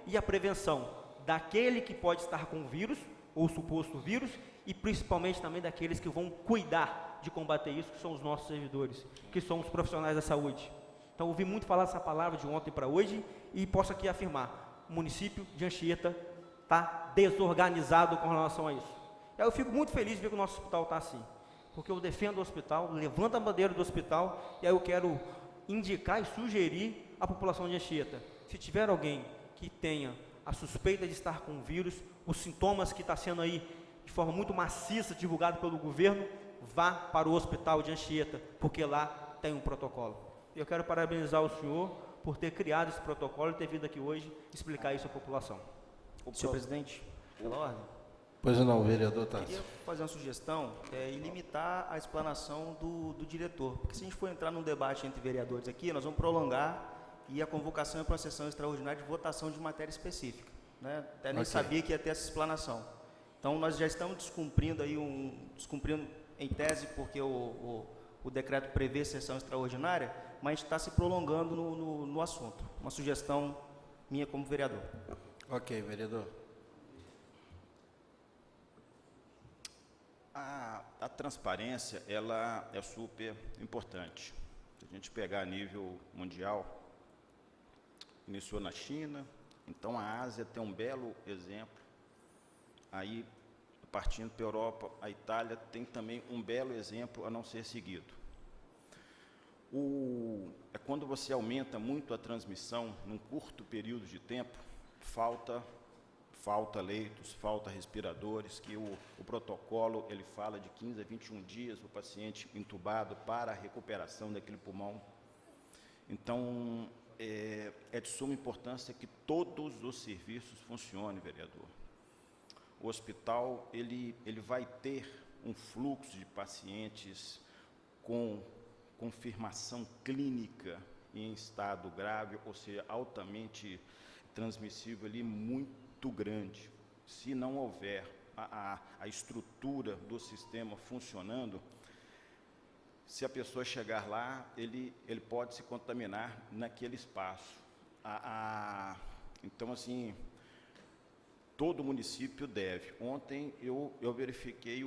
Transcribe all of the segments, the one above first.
e a prevenção daquele que pode estar com o vírus, ou suposto vírus, e principalmente também daqueles que vão cuidar de combater isso, que são os nossos servidores, que são os profissionais da saúde. Então, ouvi muito falar dessa palavra de ontem para hoje, e posso aqui afirmar, o município de Anchieta está desorganizado com relação a isso. Eu fico muito feliz de ver que o nosso hospital está assim, porque eu defendo o hospital, levanto a bandeira do hospital, e aí eu quero indicar e sugerir à população de Anchieta, se tiver alguém que tenha a suspeita de estar com o vírus, os sintomas que está sendo aí de forma muito maciça divulgado pelo governo, vá para o hospital de Anchieta, porque lá tem um protocolo. Eu quero parabenizar o senhor por ter criado esse protocolo e ter vindo aqui hoje explicar isso à população. Senhor presidente, pela ordem. Pois não, vereador Tássio. Queria fazer uma sugestão e limitar a explanação do diretor, porque se a gente for entrar num debate entre vereadores aqui, nós vamos prolongar e a convocação é para uma sessão extraordinária de votação de matéria específica, né? Até nem sabia que ia ter essa explanação. Então, nós já estamos descumprindo em tese, porque o decreto prevê sessão extraordinária, mas a gente está se prolongando no assunto. Uma sugestão minha como vereador. Ok, vereador. A transparência, ela é super importante. Se a gente pegar a nível mundial, iniciou na China, então a Ásia tem um belo exemplo. Aí, partindo para a Europa, a Itália tem também um belo exemplo a não ser seguido. É quando você aumenta muito a transmissão num curto período de tempo, falta leitos, falta respiradores, que o protocolo ele fala de 15 a 21 dias o paciente entubado para a recuperação daquele pulmão. Então, é de suma importância que todos os serviços funcionem, vereador. O hospital ele vai ter um fluxo de pacientes com confirmação clínica em estado grave, ou seja, altamente transmissível ali, muito grande. Se não houver a estrutura do sistema funcionando, se a pessoa chegar lá, ele pode se contaminar naquele espaço. Então, assim, todo município deve. Ontem eu verifiquei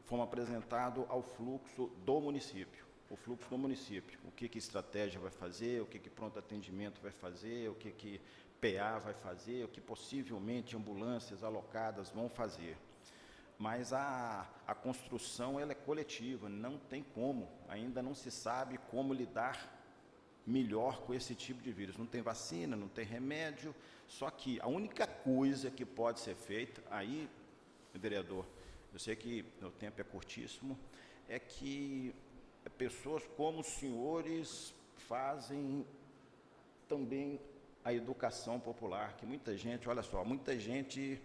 fomos apresentado ao fluxo do município. O fluxo do município. O que estratégia vai fazer, o que pronto atendimento vai fazer, o que PA vai fazer, o que possivelmente ambulâncias alocadas vão fazer. Mas a construção ela é coletiva, não tem como, ainda não se sabe como lidar melhor com esse tipo de vírus. Não tem vacina, não tem remédio, só que a única coisa que pode ser feita, aí, vereador, eu sei que o tempo é curtíssimo, é que pessoas como os senhores fazem também a educação popular, que muita gente, olha só, muita gente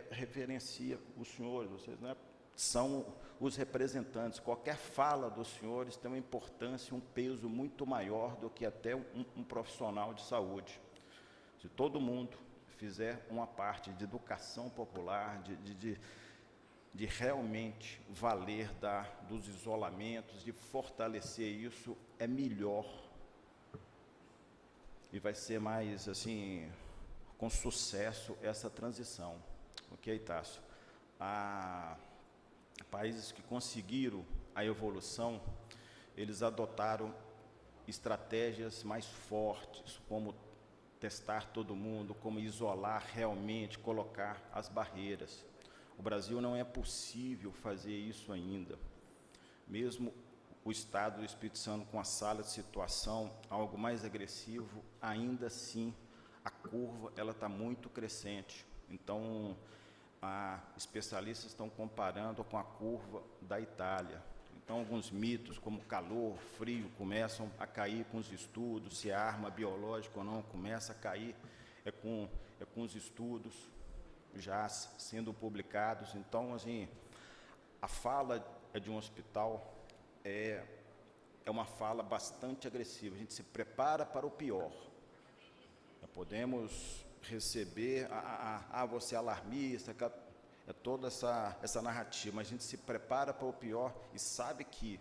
referencia os senhores, vocês, né, são os representantes. Qualquer fala dos senhores tem uma importância, um peso muito maior do que até um profissional de saúde. Se todo mundo fizer uma parte de educação popular, de realmente valer dos isolamentos, de fortalecer isso, é melhor. E vai ser mais, assim, com sucesso essa transição. Ok, Tássio? Países que conseguiram a evolução, eles adotaram estratégias mais fortes, como testar todo mundo, como isolar realmente, colocar as barreiras. O Brasil não é possível fazer isso ainda. Mesmo o Estado do Espírito Santo com a sala de situação, algo mais agressivo, ainda assim a curva ela está muito crescente. Então, especialistas estão comparando com a curva da Itália. Então, alguns mitos como calor, frio, começam a cair com os estudos, se é arma biológica ou não, começa a cair, é com os estudos já sendo publicados. Então, assim, a fala de um hospital é uma fala bastante agressiva. A gente se prepara para o pior. Podemos receber, você é alarmista, é toda essa narrativa, mas a gente se prepara para o pior e sabe que,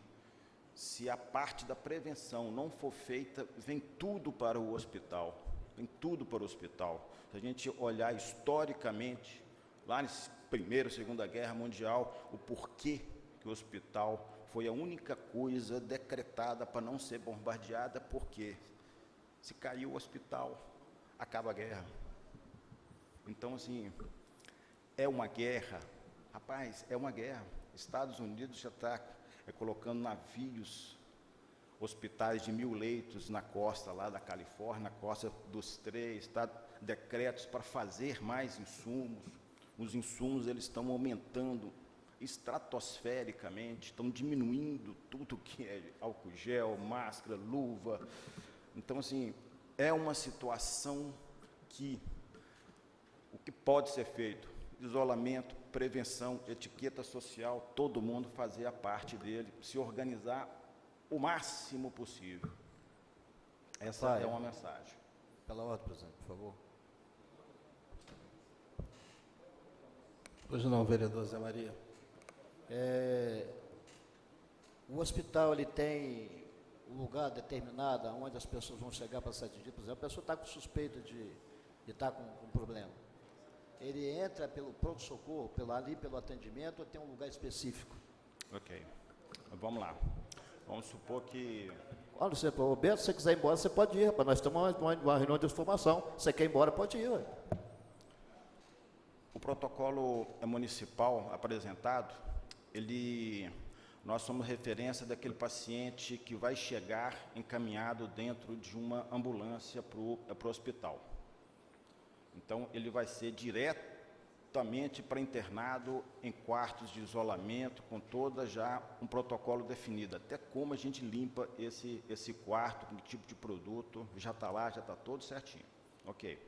se a parte da prevenção não for feita, vem tudo para o hospital. tem tudo para o hospital. Se a gente olhar historicamente, lá na Primeira e Segunda Guerra Mundial, o porquê que o hospital foi a única coisa decretada para não ser bombardeada, porque se caiu o hospital, acaba a guerra. Então, assim, é uma guerra, rapaz, é uma guerra. Estados Unidos já está colocando navios, hospitais de 1.000 leitos na costa lá da Califórnia, na costa dos três, tá? Decretos para fazer mais insumos. Os insumos eles estão aumentando estratosfericamente, estão diminuindo tudo que é álcool gel, máscara, luva. Então, assim, é uma situação que o que pode ser feito? Isolamento, prevenção, etiqueta social, todo mundo fazer a parte dele, se organizar o máximo possível. Essa é uma mensagem. Pela ordem, presidente, por favor. Pois não, vereador Zé Maria. O hospital ele tem um lugar determinado onde as pessoas vão chegar para ser atendidas. Por exemplo, a pessoa está com suspeita de estar com um problema. Ele entra pelo pronto-socorro, pelo atendimento, ou tem um lugar específico? Ok. Vamos lá. Vamos supor que... Olha, Roberto, se você quiser ir embora, você pode ir, rapaz. Nós estamos numa reunião de informação. Se você quer ir embora, pode ir. Ué. O protocolo municipal apresentado, nós somos referência daquele paciente que vai chegar encaminhado dentro de uma ambulância para o hospital. Então, ele vai ser diretamente para internado em quartos de isolamento, com toda já um protocolo definido, até como a gente limpa esse quarto, com que tipo de produto, já está lá, já está todo certinho. Ok.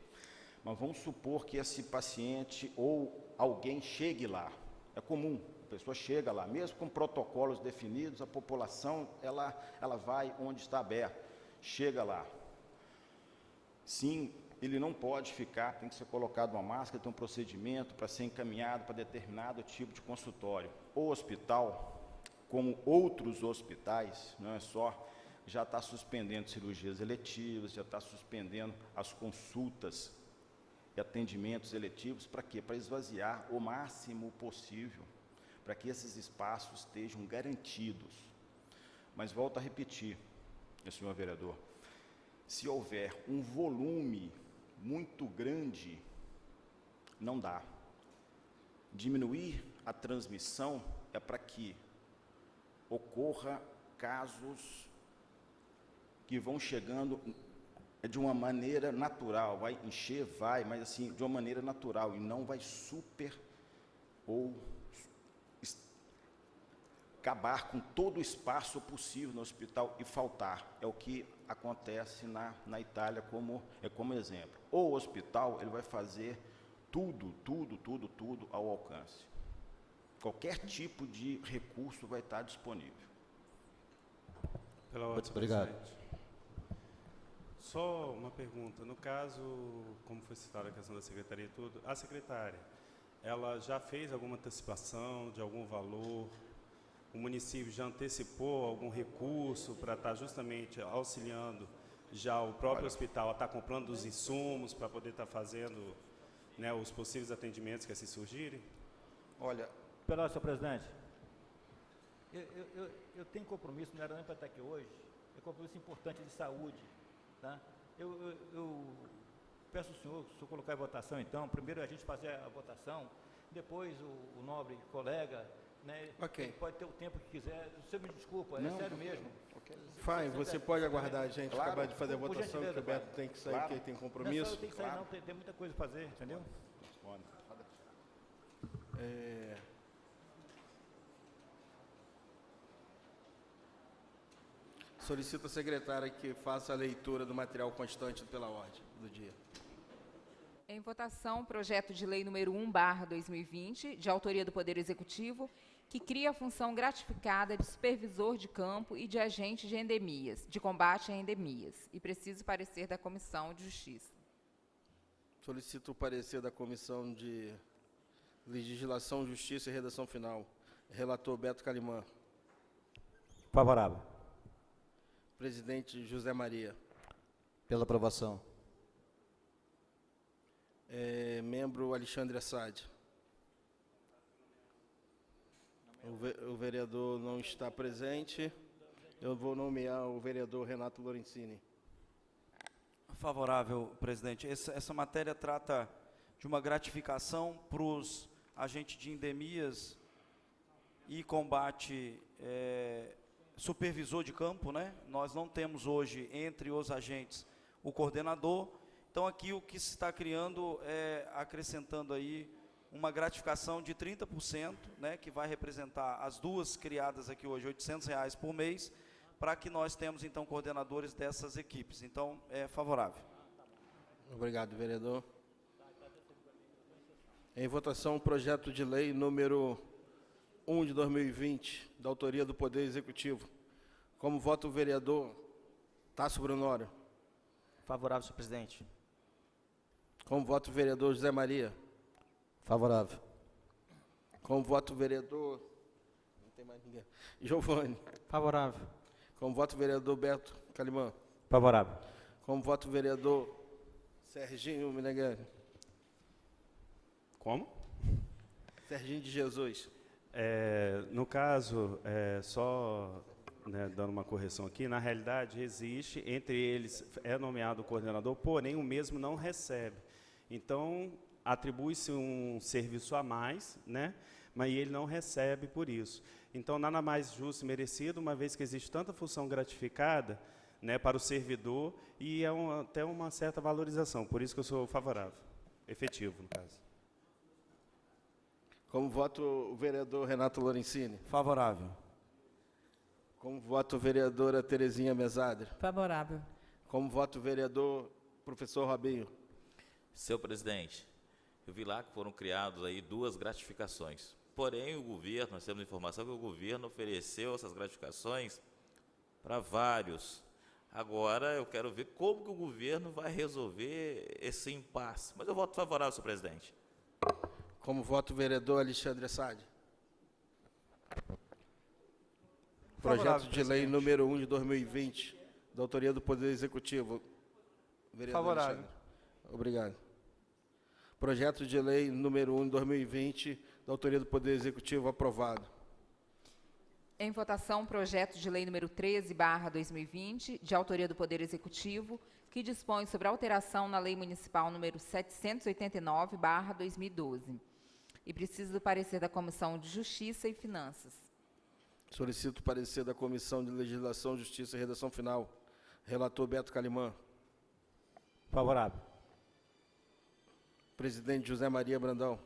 Mas vamos supor que esse paciente ou alguém chegue lá. É comum, a pessoa chega lá, mesmo com protocolos definidos, a população ela vai onde está aberto, chega lá. Sim, ele não pode ficar, tem que ser colocado uma máscara, tem um procedimento para ser encaminhado para determinado tipo de consultório. O hospital, como outros hospitais, não é só, já está suspendendo cirurgias eletivas, já está suspendendo as consultas e atendimentos eletivos, para quê? Para esvaziar o máximo possível, para que esses espaços estejam garantidos. Mas volto a repetir, senhor vereador, se houver um volume muito grande, não dá. Diminuir a transmissão é para que ocorra casos que vão chegando de uma maneira natural, vai encher, vai, mas assim, de uma maneira natural, e não vai super ou acabar com todo o espaço possível no hospital e faltar. É o que acontece na Itália como exemplo. O hospital ele vai fazer tudo ao alcance. Qualquer tipo de recurso vai estar disponível. Pela ordem, muito obrigado. presidente. Só uma pergunta. No caso, como foi citada a questão da secretaria e tudo, a secretária, ela já fez alguma antecipação de algum valor? O município já antecipou algum recurso para estar justamente auxiliando já o próprio hospital a estar comprando os insumos para poder estar fazendo, né, os possíveis atendimentos que assim surgirem? Olha, Pela ordem, senhor presidente, eu tenho compromisso, não era nem para estar aqui hoje, é um compromisso importante de saúde. Tá? Eu peço ao senhor, se o senhor colocar em votação, então, primeiro a gente fazer a votação, depois o nobre colega, né, Ok. ele pode ter o tempo que quiser. Você me desculpa, Não, é sério mesmo. ok. Fine, você pode aguardar a gente Claro. acabar de fazer a Por votação, que gentileza, o Beto pai. tem que sair, Claro. porque ele tem Não é só compromisso. eu tenho que sair, Claro. não, tem muita coisa a fazer, entendeu? Responde. Solicito a secretária que faça a leitura do material constante pela ordem do dia. Em votação, projeto de lei número 1/2020, de autoria do Poder Executivo, que cria a função gratificada de supervisor de campo e de agente de endemias, de combate a endemias, e preciso parecer da Comissão de Justiça. Solicito o parecer da Comissão de Legislação, Justiça e Redação Final. Relator Beto Calimã. Favorável. Presidente José Maria. Pela aprovação. Membro Alexandre Assad. O vereador não está presente. Eu vou nomear o vereador Renato Lorenzini. Favorável, presidente. Essa matéria trata de uma gratificação para os agentes de endemias e combate supervisor de campo, né? Nós não temos hoje, entre os agentes, o coordenador. Então, aqui o que se está criando é acrescentando aí uma gratificação de 30%, né, que vai representar as duas criadas aqui hoje, R$ 800 por mês, para que nós temos, então, coordenadores dessas equipes. Então, é favorável. Obrigado, vereador. Em votação, o projeto de lei número 1 de 2020, da autoria do Poder Executivo. Como vota o vereador Tássio Brunório? Favorável, senhor presidente. Como vota o vereador José Maria? Favorável. Como vota o vereador... Não tem mais ninguém. Giovanni? Favorável. Como vota o vereador Beto Calimã? Favorável. Como vota o vereador Serginho Meneghelli? Como? Serginho de Jesus. No caso, só dando uma correção aqui, na realidade existe, entre eles é nomeado o coordenador, porém o mesmo não recebe. Então, atribui-se um serviço a mais, né? Mas ele não recebe por isso. Então, nada mais justo e merecido, uma vez que existe tanta função gratificada, né, para o servidor, e até uma certa valorização. Por isso que eu sou favorável, efetivo, no caso. Como vota o vereador Renato Lorenzini? Favorável. Como vota o vereadora Terezinha Mesadre? Favorável. Como vota o vereador professor Robinho? Senhor presidente, eu vi lá que foram criadas aí 2 gratificações. Porém, o governo, nós temos informação que o governo ofereceu essas gratificações para vários. Agora, eu quero ver como que o governo vai resolver esse impasse. Mas eu voto favorável, senhor presidente. Como vota o vereador Alexandre Assad? Projeto de lei número 1 de 2020, da autoria do Poder Executivo. Vereador Favorável. Alexandre. Obrigado. Projeto de lei número 1 de 2020, da autoria do Poder Executivo, aprovado. Em votação, projeto de lei número 13/2020, de autoria do Poder Executivo, que dispõe sobre alteração na Lei Municipal número 789/2012. E precisa do parecer da Comissão de Justiça e Finanças. Solicito o parecer da Comissão de Legislação, Justiça e Redação Final. Relator Beto Calimã. Favorável. Presidente José Maria Brandão.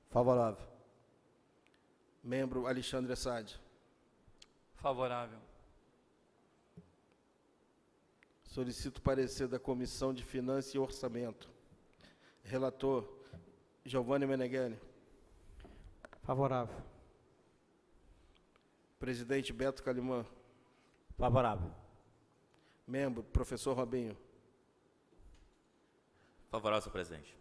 Favorável. Membro Alexandre Assad. Favorável. Solicito o parecer da Comissão de Finanças e Orçamento. Relator Giovanni Meneghelli. Favorável. Presidente Beto Calimã. Favorável. Membro professor Robinho. Favorável, senhor presidente.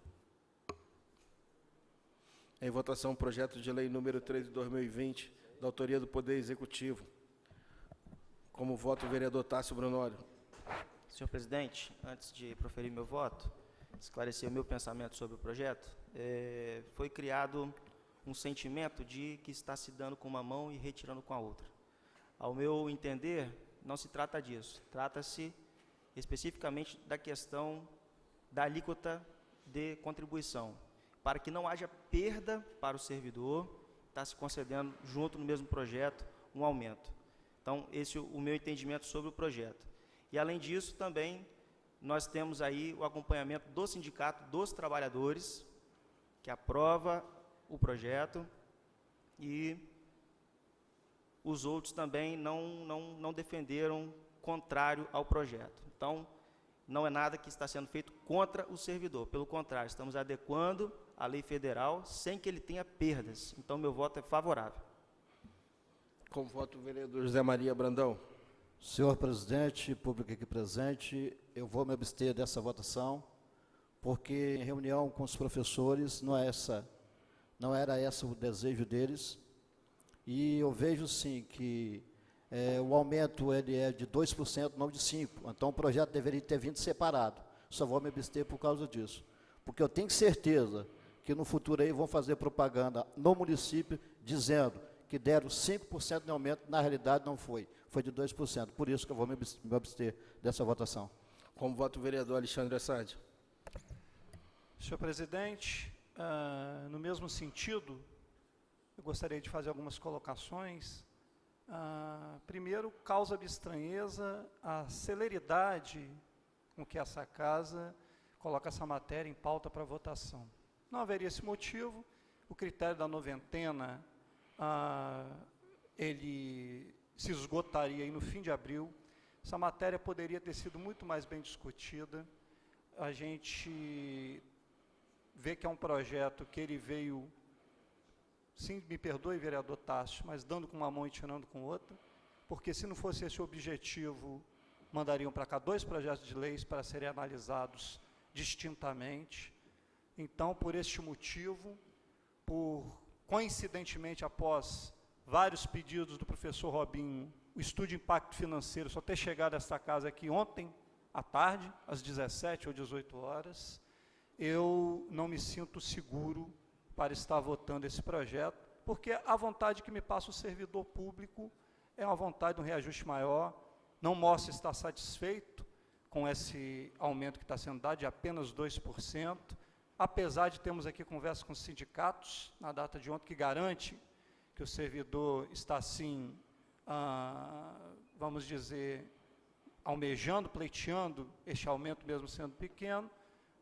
Em votação, projeto de lei número 3 de 2020, da autoria do Poder Executivo. Como voto o vereador Tássio Brunório. Senhor presidente, antes de proferir meu voto, esclarecer o meu pensamento sobre o projeto, foi criado um sentimento de que está se dando com uma mão e retirando com a outra. Ao meu entender, não se trata disso. Trata-se especificamente da questão da alíquota de contribuição. Para que não haja perda para o servidor, está se concedendo, junto no mesmo projeto, um aumento. Então, esse é o meu entendimento sobre o projeto. E, além disso, também, nós temos aí o acompanhamento do Sindicato dos Trabalhadores, que aprova o projeto, e os outros também não defenderam contrário ao projeto. Então, não é nada que está sendo feito contra o servidor, pelo contrário, estamos adequando a lei federal sem que ele tenha perdas. Então, meu voto é favorável. Com voto o vereador José Maria Brandão. Senhor presidente, público aqui presente, eu vou me abster dessa votação, porque em reunião com os professores não era esse o desejo deles, e eu vejo sim que o aumento ele é de 2%, não de 5%, então o projeto deveria ter vindo separado, só vou me abster por causa disso. Porque eu tenho certeza que no futuro aí vão fazer propaganda no município dizendo que deram 5% de aumento, na realidade não foi, foi de 2%. Por isso que eu vou me abster dessa votação. Como vota o vereador Alexandre Assad. Senhor presidente, no mesmo sentido, eu gostaria de fazer algumas colocações. Primeiro, causa-me estranheza a celeridade com que essa casa coloca essa matéria em pauta para votação. Não haveria esse motivo, o critério da noventena, ele se esgotaria aí no fim de abril. Essa matéria poderia ter sido muito mais bem discutida. A gente vê que é um projeto que ele veio, sim, me perdoe, vereador Tássio, mas dando com uma mão e tirando com outra, porque se não fosse esse o objetivo, mandariam para cá 2 projetos de leis para serem analisados distintamente. Então, por este motivo, coincidentemente, após vários pedidos do professor Robinho, o estudo de impacto financeiro só ter chegado a esta casa aqui ontem à tarde, às 17 ou 18 horas, eu não me sinto seguro para estar votando esse projeto, porque a vontade que me passa o servidor público é uma vontade de um reajuste maior, não mostra estar satisfeito com esse aumento que está sendo dado de apenas 2%, apesar de termos aqui conversa com os sindicatos, na data de ontem, que garante que o servidor está, sim, vamos dizer, almejando, pleiteando este aumento, mesmo sendo pequeno,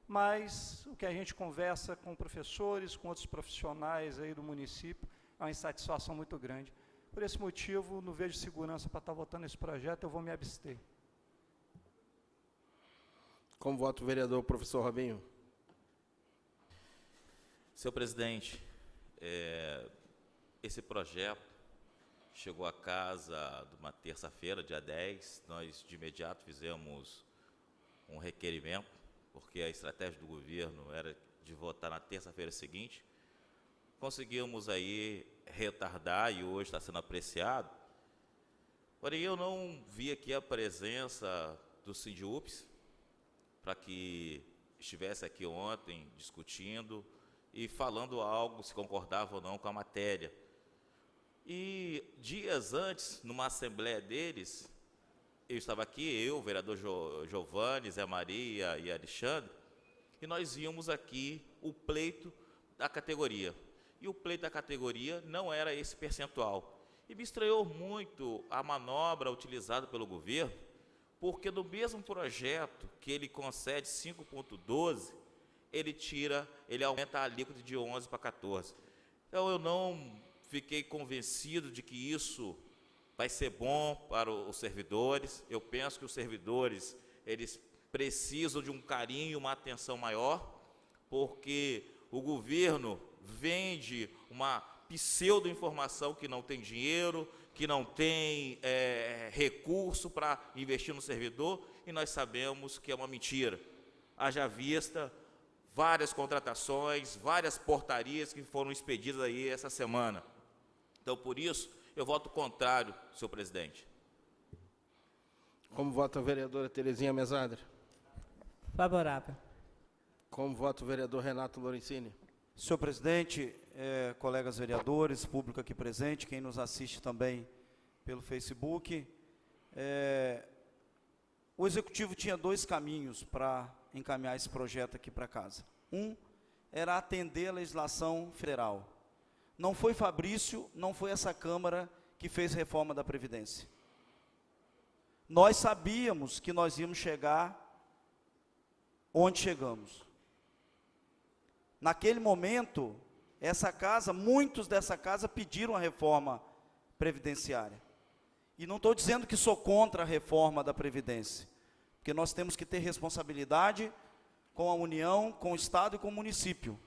mas o que a gente conversa com professores, com outros profissionais aí do município, é uma insatisfação muito grande. Por esse motivo, não vejo segurança para estar votando esse projeto, eu vou me abster. Como vota o vereador professor Robinho? Senhor presidente, esse projeto chegou à casa numa terça-feira, dia 10, nós de imediato fizemos um requerimento, porque a estratégia do governo era de votar na terça-feira seguinte. Conseguimos aí retardar e hoje está sendo apreciado, porém eu não vi aqui a presença do Sindiúps para que estivesse aqui ontem discutindo e falando algo, se concordava ou não com a matéria. E dias antes, numa assembleia deles, eu estava aqui, eu, o vereador Giovanni, Zé Maria e Alexandre, e nós víamos aqui o pleito da categoria. E o pleito da categoria não era esse percentual. E me estranhou muito a manobra utilizada pelo governo, porque no mesmo projeto que ele concede 5,12, ele aumenta a alíquota de 11 para 14. Então eu não fiquei convencido de que isso vai ser bom para os servidores. Eu penso que os servidores, eles precisam de um carinho, uma atenção maior, porque o governo vende uma pseudo-informação que não tem dinheiro, que não tem recurso para investir no servidor, e nós sabemos que é uma mentira. Haja vista várias contratações, várias portarias que foram expedidas aí essa semana. Então, por isso, eu voto contrário, senhor presidente. Como vota a vereadora Terezinha Mesadra? Favorável. Como vota o vereador Renato Lorenzini? Senhor presidente, colegas vereadores, público aqui presente, quem nos assiste também pelo Facebook, o Executivo tinha 2 caminhos para encaminhar esse projeto aqui para casa. Um era atender a legislação federal. Não foi Fabrício, não foi essa Câmara que fez reforma da Previdência. Nós sabíamos que nós íamos chegar onde chegamos. Naquele momento, essa casa, muitos dessa casa pediram a reforma previdenciária. E não estou dizendo que sou contra a reforma da Previdência, porque nós temos que ter responsabilidade com a União, com o Estado e com o município.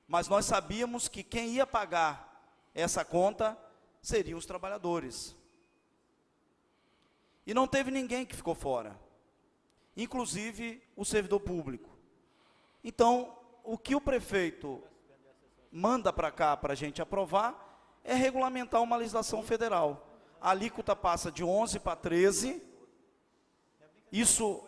Mas nós sabíamos que quem ia pagar essa conta seriam os trabalhadores. E não teve ninguém que ficou fora, inclusive o servidor público. Então, o que o prefeito manda para cá para a gente aprovar é regulamentar uma legislação federal. A alíquota passa de 11 para 13. Isso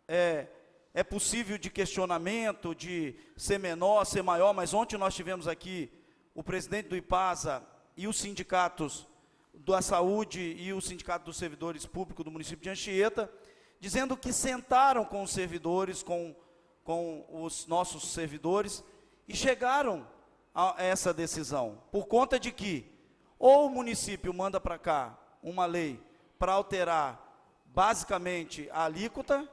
é é possível de questionamento, de ser menor, ser maior, mas ontem nós tivemos aqui o presidente do IPASA e os sindicatos da saúde e o sindicato dos servidores públicos do município de Anchieta, dizendo que sentaram com os servidores, com os nossos servidores, e chegaram a essa decisão, por conta de que ou o município manda para cá uma lei para alterar basicamente a alíquota,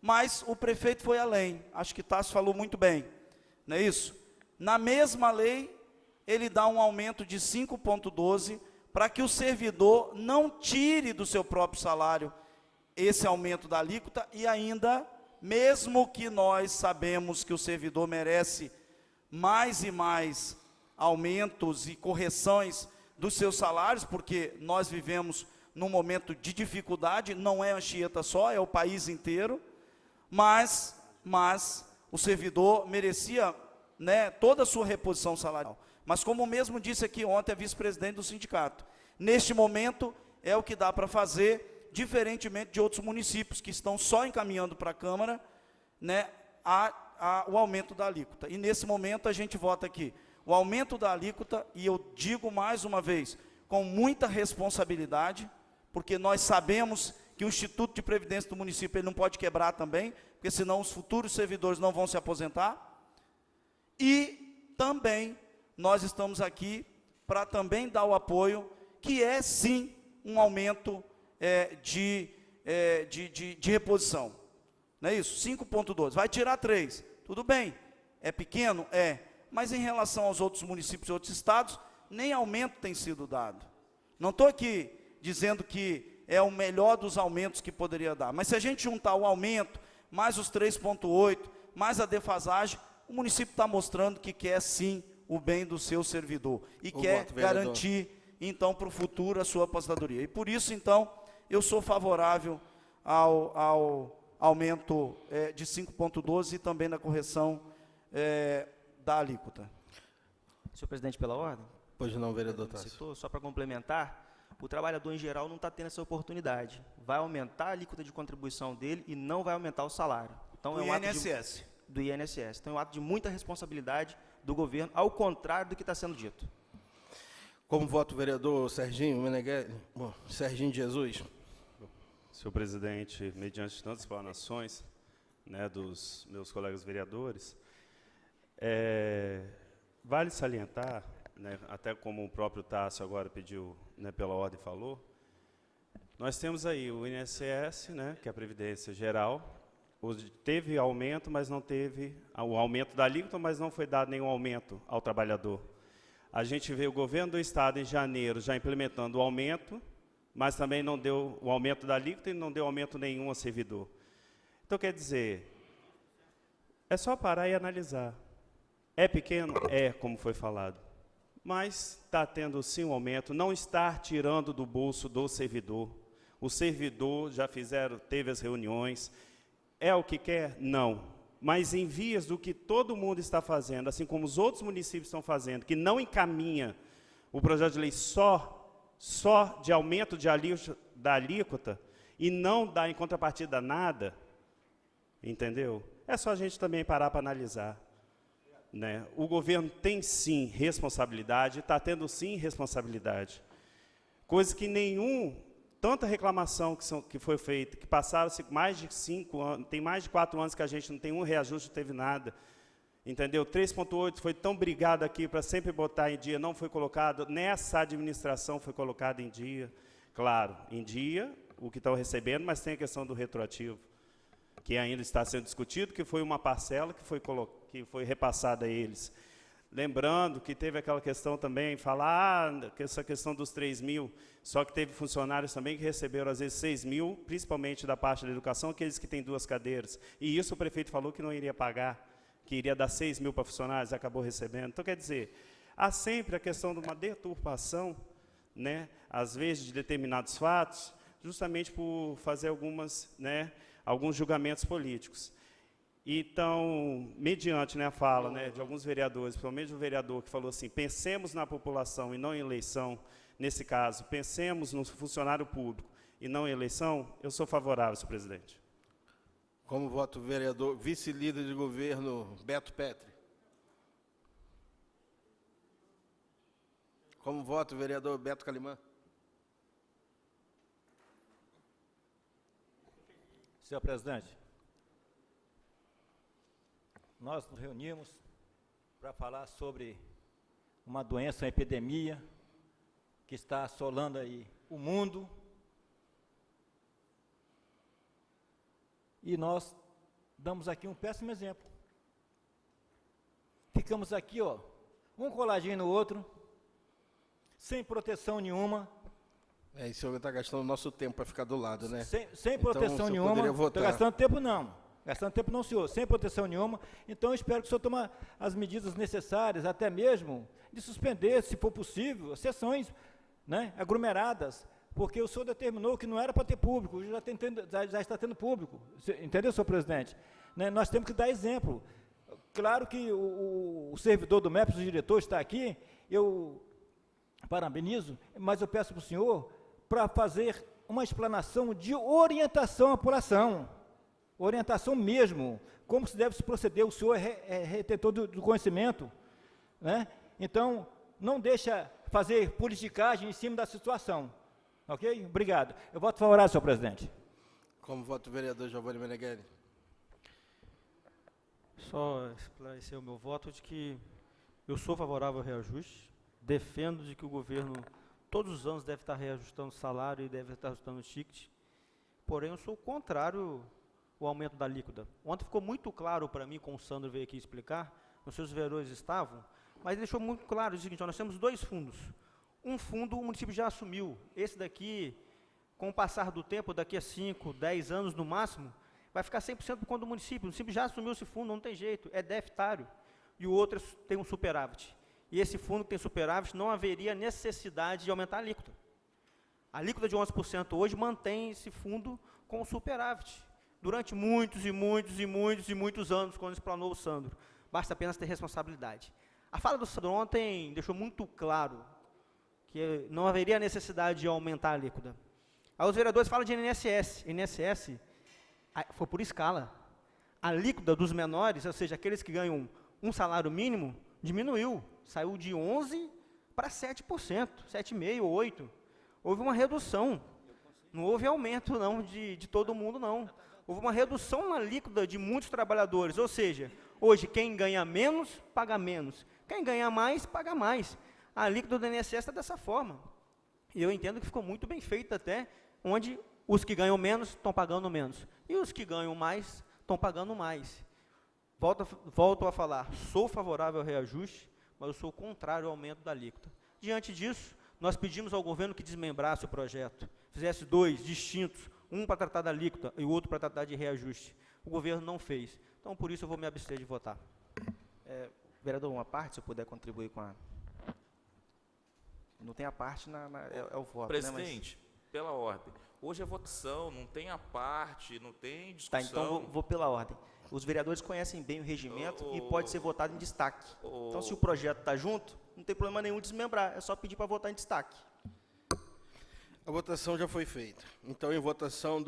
mas o prefeito foi além, acho que Tássio falou muito bem, não é isso? Na mesma lei, ele dá um aumento de 5,12 para que o servidor não tire do seu próprio salário esse aumento da alíquota e ainda, mesmo que nós sabemos que o servidor merece mais e mais aumentos e correções dos seus salários, porque nós vivemos num momento de dificuldade, não é Anchieta só, é o país inteiro, mas o servidor merecia, né, toda a sua reposição salarial. Mas como mesmo disse aqui ontem a vice-presidente do sindicato, neste momento é o que dá para fazer, diferentemente de outros municípios que estão só encaminhando para a Câmara, né, o aumento da alíquota. E nesse momento a gente vota aqui o aumento da alíquota, e eu digo mais uma vez, com muita responsabilidade, porque nós sabemos que o Instituto de Previdência do município ele não pode quebrar também, porque senão os futuros servidores não vão se aposentar. E também nós estamos aqui para também dar o apoio, que é sim um aumento de reposição. Não é isso? 5,12. Vai tirar 3. Tudo bem. É pequeno? É. Mas em relação aos outros municípios e outros estados, nem aumento tem sido dado. Não estou aqui dizendo que é o melhor dos aumentos que poderia dar, mas se a gente juntar o aumento, mais os 3,8, mais a defasagem, o município está mostrando que quer sim o bem do seu servidor e quer garantir, então, para o futuro a sua aposentadoria. E por isso, então, eu sou favorável ao aumento de 5,12 e também na correção da alíquota. Senhor presidente, pela ordem. Pois não, vereador Tássio. Só para complementar, o trabalhador em geral não está tendo essa oportunidade. Vai aumentar a alíquota de contribuição dele e não vai aumentar o salário. Então, do INSS. Do INSS. Então é um ato de muita responsabilidade do governo, ao contrário do que está sendo dito. Como voto o vereador Serginho Meneghelli, Serginho Jesus. Senhor presidente, mediante tantas explanações, né, dos meus colegas vereadores, vale salientar, né, até como o próprio Tássio agora pediu, né, pela ordem falou, nós temos aí o INSS, né, que é a Previdência Geral, teve aumento, mas não teve o aumento da alíquota, mas não foi dado nenhum aumento ao trabalhador. A gente vê o governo do estado em janeiro já implementando o aumento, mas também não deu o aumento da alíquota e não deu aumento nenhum ao servidor. Então, quer dizer, é só parar e analisar. É pequeno? É, como foi falado. Mas está tendo sim um aumento, não está tirando do bolso do servidor. O servidor já teve as reuniões. É o que quer? Não. Mas em vias do que todo mundo está fazendo, assim como os outros municípios estão fazendo, que não encaminha o projeto de lei só de aumento da alíquota e não dá em contrapartida nada, entendeu? É só a gente também parar para analisar. Né? O governo tem sim responsabilidade, está tendo sim responsabilidade. Coisa que tanta reclamação que foi feita, que passaram-se mais de 5 anos, tem mais de 4 anos que a gente não tem um reajuste, não teve nada. Entendeu? 3,8 foi tão brigado aqui para sempre botar em dia, não foi colocado, nessa administração foi colocado em dia. Claro, em dia, o que estão recebendo, mas tem a questão do retroativo, que ainda está sendo discutido, que foi uma parcela que foi repassada a eles. Lembrando que teve aquela questão também, essa questão dos 3 mil, só que teve funcionários também que receberam, às vezes, 6 mil, principalmente da parte da educação, aqueles que têm 2 cadeiras. E isso o prefeito falou que não iria pagar, que iria dar 6 mil para funcionários, acabou recebendo. Então, quer dizer, há sempre a questão de uma deturpação, né, às vezes, de determinados fatos, justamente por fazer alguns julgamentos políticos. Então, mediante a fala de alguns vereadores, principalmente o vereador que falou assim, pensemos na população e não em eleição, nesse caso, pensemos no funcionário público e não em eleição, eu sou favorável, senhor presidente. Como voto o vereador, vice-líder de governo, Beto Petri. Como voto o vereador Beto Calimã. Senhor presidente, nós nos reunimos para falar sobre uma doença, uma epidemia que está assolando aí o mundo. E nós damos aqui um péssimo exemplo. Ficamos aqui, ó, um coladinho no outro, sem proteção nenhuma. E o senhor está gastando nosso tempo para ficar do lado, né? Sem proteção nenhuma. Estou gastando tempo não. Gastando tempo não, senhor. Sem proteção nenhuma. Então, eu espero que o senhor tome as medidas necessárias, até mesmo de suspender, se for possível, as sessões, né, aglomeradas, porque o senhor determinou que não era para ter público, já está tendo público. Entendeu, senhor presidente? Né, nós temos que dar exemplo. Claro que o servidor do MEPS, o diretor, está aqui, eu parabenizo, mas eu peço para o senhor para fazer uma explanação de orientação à população, orientação mesmo, como se deve se proceder, o senhor é retentor do conhecimento, né? Então, não deixa fazer politicagem em cima da situação, ok? Obrigado. Eu voto favorável, senhor presidente. Como voto o vereador Giovanni Meneghelli. Só esclarecer o meu voto de que eu sou favorável ao reajuste, defendo de que o governo todos os anos deve estar reajustando o salário e deve estar ajustando o ticket, porém eu sou contrário ao aumento da alíquota. Ontem ficou muito claro para mim, como o Sandro veio aqui explicar, não sei se os vereadores estavam, mas ele deixou muito claro o seguinte, ó, nós temos dois fundos. Um fundo o município já assumiu, esse daqui, com o passar do tempo, daqui a 5, 10 anos no máximo, vai ficar 100% por conta do município. O município já assumiu esse fundo, não tem jeito, é deficitário. E o outro tem um superávit. E esse fundo que tem superávit, não haveria necessidade de aumentar a alíquota. A alíquota de 11% hoje mantém esse fundo com superávit. Durante muitos anos, quando explanou o Sandro. Basta apenas ter responsabilidade. A fala do Sandro ontem deixou muito claro que não haveria necessidade de aumentar a alíquota. Aí os vereadores falam de INSS. INSS foi por escala. A alíquota dos menores, ou seja, aqueles que ganham um salário mínimo, diminuiu. Saiu de 11% para 7%, 7,5%, 8%. Houve uma redução. Não houve aumento não, de todo mundo, não. Houve uma redução na alíquota de muitos trabalhadores. Ou seja, hoje quem ganha menos, paga menos. Quem ganha mais, paga mais. A alíquota do INSS está dessa forma. E eu entendo que ficou muito bem feito até, onde os que ganham menos estão pagando menos. E os que ganham mais estão pagando mais. Volto a falar, sou favorável ao reajuste, mas eu sou contrário ao aumento da alíquota. Diante disso, nós pedimos ao governo que desmembrasse o projeto, fizesse dois distintos, um para tratar da alíquota e o outro para tratar de reajuste. O governo não fez. Então, por isso, eu vou me abster de votar. Vereador, uma parte, se eu puder contribuir com a... Não tem a parte, é o voto. Presidente, né, mas... pela ordem. Hoje é votação, não tem a parte, não tem discussão. Tá, então vou pela ordem. Os vereadores conhecem bem o regimento e pode ser votado em destaque. Então, se o projeto está junto, não tem problema nenhum desmembrar, é só pedir para votar em destaque. A votação já foi feita. Então, em votação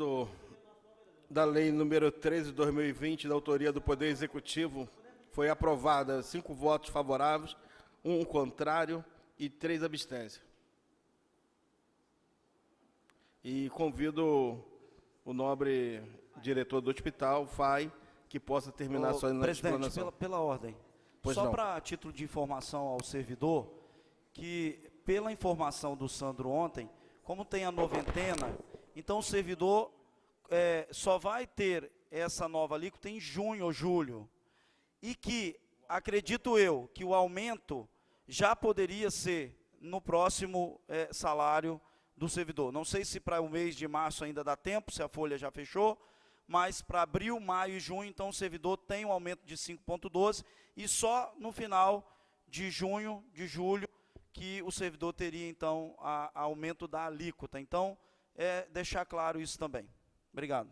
da lei número 13 de 2020, da autoria do Poder Executivo, foi aprovada 5 votos favoráveis, 1 contrário e 3 abstências. E convido o nobre diretor do hospital, FAI, que possa terminar sua explanação. Presidente, pela ordem. Pois só não. para título de informação ao servidor, que pela informação do Sandro ontem, como tem a noventena, então o servidor só vai ter essa nova alíquota em junho ou julho. E que, acredito eu, que o aumento já poderia ser no próximo salário do servidor. Não sei se para o mês de março ainda dá tempo, se a folha já fechou, mas para abril, maio e junho, então o servidor tem um aumento de 5,12 e só no final de junho, de julho, que o servidor teria, então, aumento da alíquota. Então, deixar claro isso também. Obrigado.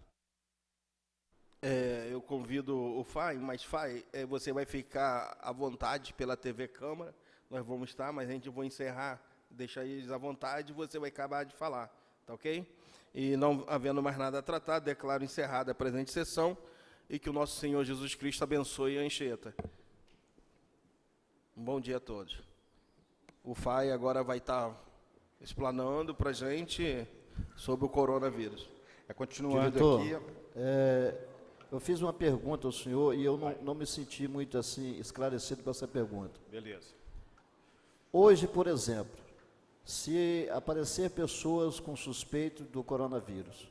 Eu convido o FAI, mas FAI, você vai ficar à vontade pela TV Câmara, nós vamos estar, mas a gente vai encerrar, deixar eles à vontade, você vai acabar de falar, tá ok? E não havendo mais nada a tratar, declaro encerrada a presente sessão. e que o nosso Senhor Jesus Cristo abençoe a Anchieta. Um bom dia a todos. O FAI agora vai estar explanando para a gente sobre o coronavírus. Continuando Diretor, aqui... eu fiz uma pergunta ao senhor e eu não me senti muito assim esclarecido com essa pergunta. Beleza. Hoje, por exemplo, se aparecer pessoas com suspeito do coronavírus,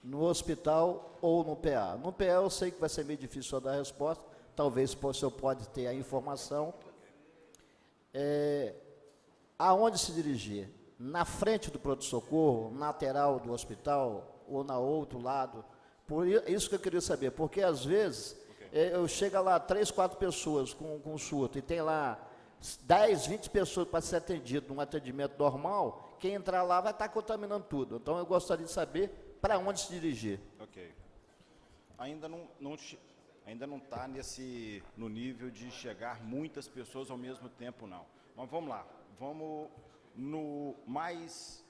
no hospital ou no PA. No PA eu sei que vai ser meio difícil só dar a resposta, talvez o senhor pode ter a informação. Aonde se dirigir? Na frente do pronto-socorro, na lateral do hospital ou na outro lado? Por isso que eu queria saber, porque às vezes eu chego lá 3, 4 pessoas com surto e tem lá 10, 20 pessoas para ser atendido num atendimento normal, quem entrar lá vai estar contaminando tudo. Então eu gostaria de saber para onde se dirigir. Ok. Ainda não está no nível de chegar muitas pessoas ao mesmo tempo, não. Mas vamos lá. Vamos no mais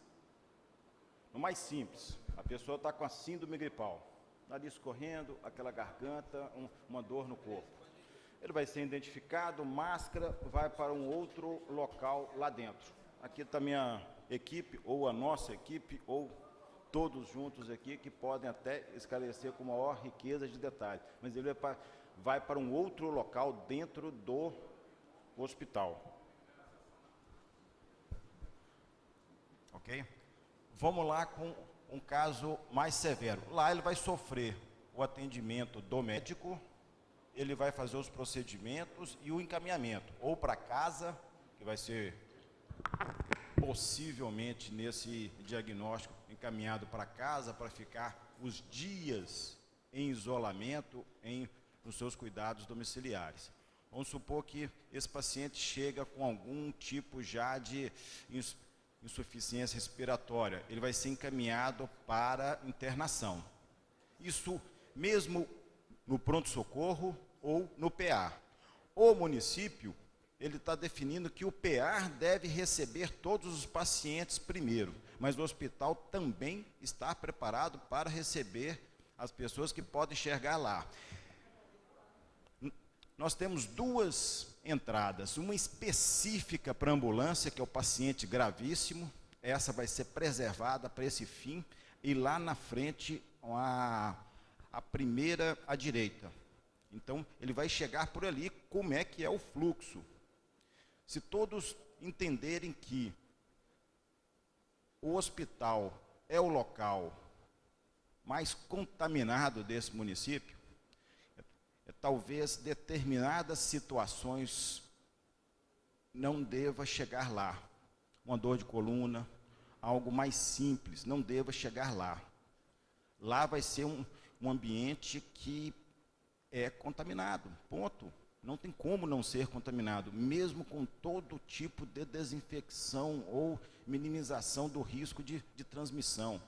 simples. A pessoa está com a síndrome gripal. Nariz escorrendo, aquela garganta, uma dor no corpo. Ele vai ser identificado, máscara, vai para um outro local lá dentro. Aqui está a minha equipe, ou a nossa equipe, ou todos juntos aqui, que podem até esclarecer com maior riqueza de detalhes. Mas ele vai para um outro local dentro do hospital. Ok? Vamos lá com um caso mais severo. Lá ele vai sofrer o atendimento do médico, ele vai fazer os procedimentos e o encaminhamento, ou para casa, que vai ser possivelmente nesse diagnóstico encaminhado para casa, para ficar os dias em isolamento, nos seus cuidados domiciliares. Vamos supor que esse paciente chega com algum tipo já de insuficiência respiratória, ele vai ser encaminhado para internação. Isso mesmo no pronto-socorro ou no PA. O município, ele está definindo que o PA deve receber todos os pacientes primeiro, mas o hospital também está preparado para receber as pessoas que podem chegar lá. Nós temos 2 entradas, uma específica para ambulância, que é o paciente gravíssimo, essa vai ser preservada para esse fim, e lá na frente a primeira à direita. Então, ele vai chegar por ali, como é que é o fluxo. Se todos entenderem que o hospital é o local mais contaminado desse município, talvez determinadas situações não deva chegar lá. Uma dor de coluna, algo mais simples, não deva chegar lá. Lá vai ser um ambiente que é contaminado, ponto. Não tem como não ser contaminado, mesmo com todo tipo de desinfecção ou minimização do risco de transmissão.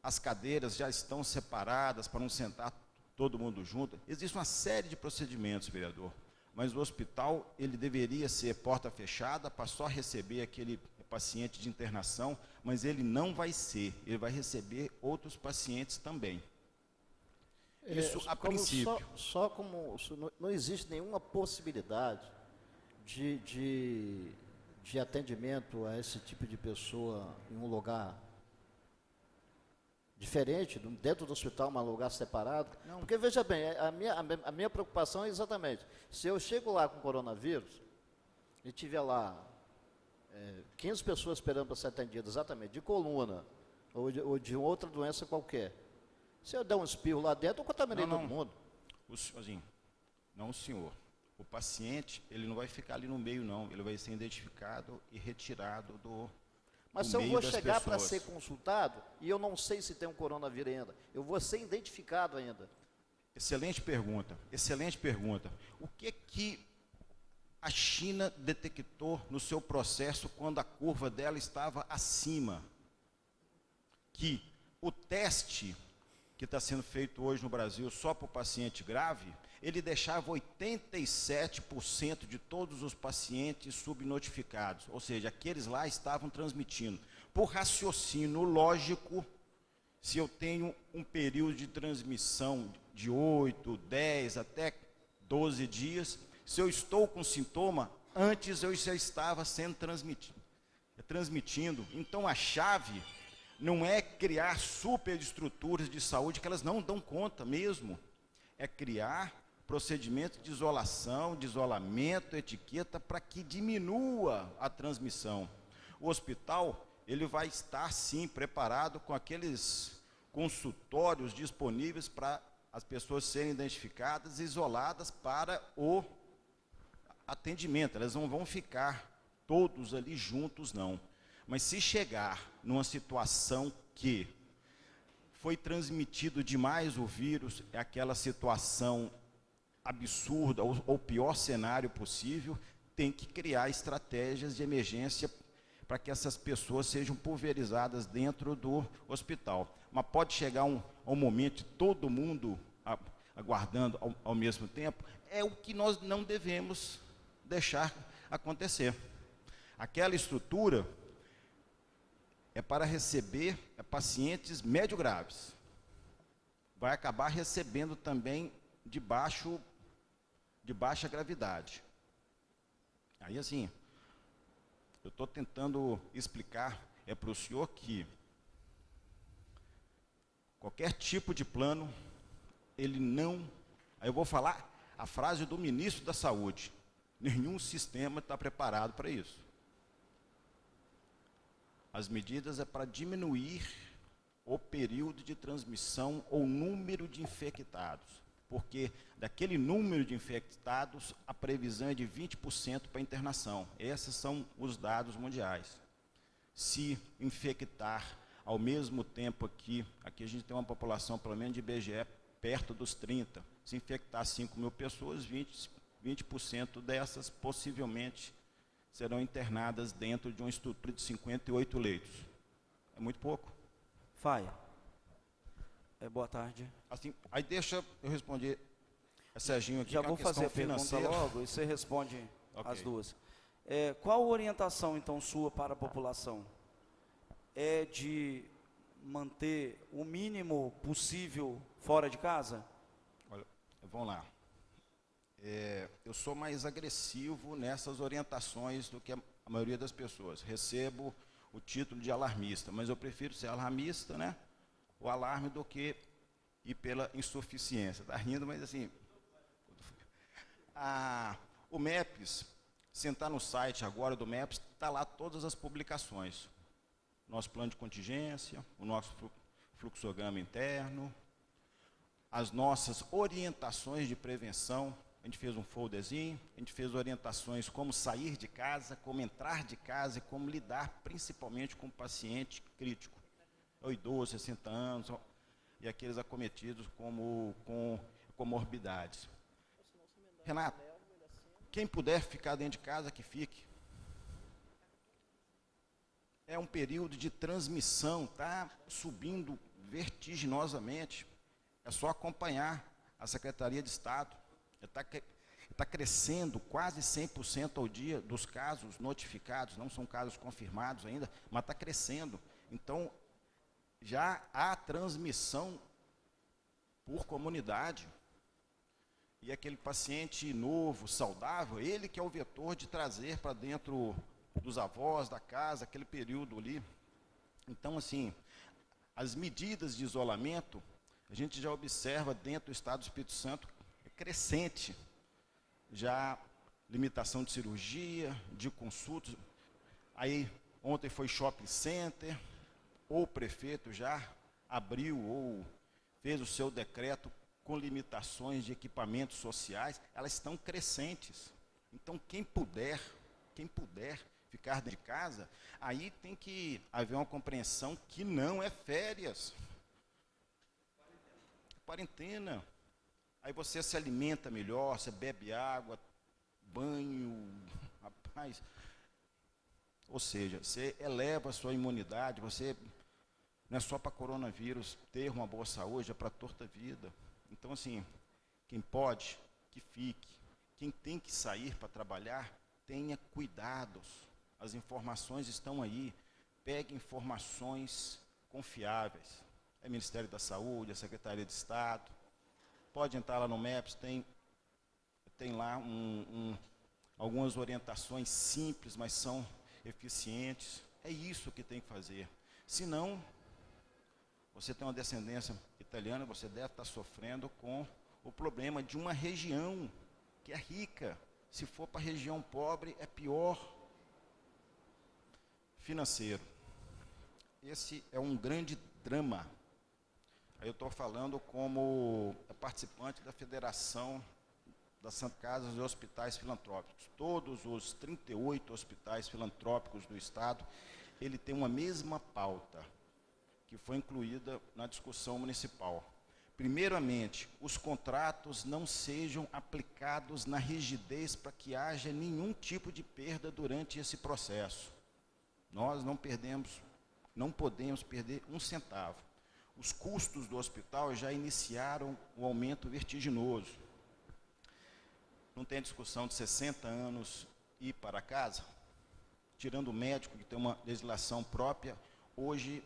As cadeiras já estão separadas para não sentar todo mundo junto. Existe uma série de procedimentos, vereador, mas o hospital ele deveria ser porta fechada para só receber aquele paciente de internação, mas ele não vai ser, ele vai receber outros pacientes também. Isso a princípio. Só como não existe nenhuma possibilidade de atendimento a esse tipo de pessoa em um lugar diferente, dentro do hospital, um lugar separado? Não. Porque, veja bem, a minha preocupação é exatamente, se eu chego lá com coronavírus e tiver lá 15 pessoas esperando para ser atendidas, exatamente, de coluna ou de outra doença qualquer, se eu der um espirro lá dentro, eu contaminei todo mundo. Não, senhor. O paciente, ele não vai ficar ali no meio, não. Ele vai ser identificado e retirado do Mas se eu vou chegar para ser consultado, e eu não sei se tem um coronavírus ainda, eu vou ser identificado ainda. Excelente pergunta, excelente pergunta. O que a China detectou no seu processo quando a curva dela estava acima? Que o teste que está sendo feito hoje no Brasil só para o paciente grave, ele deixava 87% de todos os pacientes subnotificados, ou seja, aqueles lá estavam transmitindo. Por raciocínio lógico, se eu tenho um período de transmissão de 8, 10, até 12 dias, se eu estou com sintoma, antes eu já estava sendo transmitindo. Então, a chave não é criar superestruturas de saúde, que elas não dão conta mesmo. É criar procedimentos de isolação, de isolamento, etiqueta, para que diminua a transmissão. O hospital, ele vai estar, sim, preparado com aqueles consultórios disponíveis para as pessoas serem identificadas e isoladas para o atendimento. Elas não vão ficar todos ali juntos, não. Mas se chegar numa situação que foi transmitido demais o vírus, é aquela situação absurda, ou pior cenário possível, tem que criar estratégias de emergência para que essas pessoas sejam pulverizadas dentro do hospital. Mas pode chegar um momento de todo mundo aguardando ao mesmo tempo, é o que nós não devemos deixar acontecer. Aquela estrutura é para receber pacientes médio graves. Vai acabar recebendo também de baixa gravidade. Aí, assim, eu estou tentando explicar para o senhor que qualquer tipo de plano, ele não... Aí eu vou falar a frase do ministro da Saúde: nenhum sistema está preparado para isso. As medidas é para diminuir o período de transmissão ou número de infectados, porque daquele número de infectados, a previsão é de 20% para internação. Esses são os dados mundiais. Se infectar ao mesmo tempo aqui a gente tem uma população, pelo menos de IBGE, perto dos 30. Se infectar 5 mil pessoas, 20% dessas possivelmente serão internadas dentro de uma estrutura de 58 leitos. É muito pouco. Faia. Boa tarde. Assim, aí deixa eu responder a Serginho aqui. Já vou fazer a pergunta logo e você responde as duas. Qual a orientação, então, sua para a população? É de manter o mínimo possível fora de casa? Olha, vamos lá. Eu sou mais agressivo nessas orientações do que a maioria das pessoas. Recebo o título de alarmista, mas eu prefiro ser alarmista, né? O alarme do que ir pela insuficiência. Está rindo, mas assim... o MEPS, sentar no site agora do MEPS, está lá todas as publicações. Nosso plano de contingência, o nosso fluxograma interno, as nossas orientações de prevenção. A gente fez um folderzinho, a gente fez orientações como sair de casa, como entrar de casa e como lidar principalmente com o paciente crítico. O idoso, 60 anos, e aqueles acometidos com comorbidades. Renato, quem puder ficar dentro de casa, que fique. É um período de transmissão, está subindo vertiginosamente. É só acompanhar a Secretaria de Estado. Está crescendo quase 100% ao dia dos casos notificados, não são casos confirmados ainda, mas está crescendo. Então, já há transmissão por comunidade. E aquele paciente novo, saudável, ele que é o vetor de trazer para dentro dos avós, da casa, aquele período ali. Então, assim, as medidas de isolamento, a gente já observa dentro do Estado do Espírito Santo, crescente. Já limitação de cirurgia, de consultas. Aí, ontem foi shopping center, ou o prefeito já abriu ou fez o seu decreto com limitações de equipamentos sociais, elas estão crescentes. Então, quem puder ficar dentro de casa, aí tem que haver uma compreensão que não é férias. Quarentena. Aí você se alimenta melhor, você bebe água, banho, rapaz. Ou seja, você eleva a sua imunidade, você não é só para coronavírus ter uma boa saúde, é para torta vida. Então, assim, quem pode, que fique. Quem tem que sair para trabalhar, tenha cuidados. As informações estão aí. Pegue informações confiáveis. é Ministério da Saúde, é Secretaria de Estado. Pode entrar lá no MEPS, tem lá algumas orientações simples, mas são eficientes. É isso que tem que fazer. Senão, você tem uma descendência italiana, você deve estar sofrendo com o problema de uma região que é rica. Se for para a região pobre, é pior. Financeiro. Esse é um grande drama. Aí eu estou falando como participante da Federação das Casas e Hospitais Filantrópicos. Todos os 38 hospitais filantrópicos do Estado, ele tem uma mesma pauta, que foi incluída na discussão municipal. Primeiramente, os contratos não sejam aplicados na rigidez para que haja nenhum tipo de perda durante esse processo. Nós não podemos perder um centavo. Os custos do hospital já iniciaram o aumento vertiginoso. Não tem discussão de 60 anos ir para casa? Tirando o médico, que tem uma legislação própria, hoje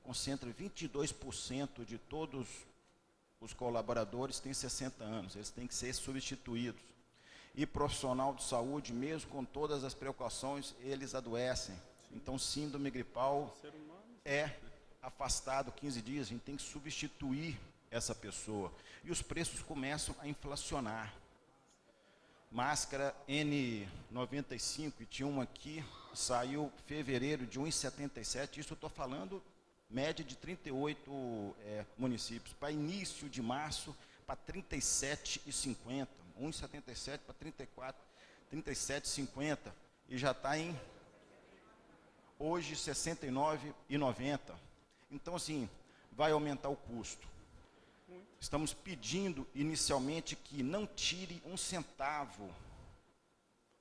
concentra 22% de todos os colaboradores têm 60 anos, eles têm que ser substituídos. E profissional de saúde, mesmo com todas as precauções, eles adoecem. Então, síndrome gripal é afastado 15 dias, a gente tem que substituir essa pessoa. E os preços começam a inflacionar. Máscara N95, e tinha uma aqui, saiu em fevereiro de 1,77, isso eu estou falando média de 38 municípios. Para início de março, para 37,50. 1,77 para 34, 37,50. E já está em, hoje, 69,90. Então, assim, vai aumentar o custo. Estamos pedindo, inicialmente, que não tire um centavo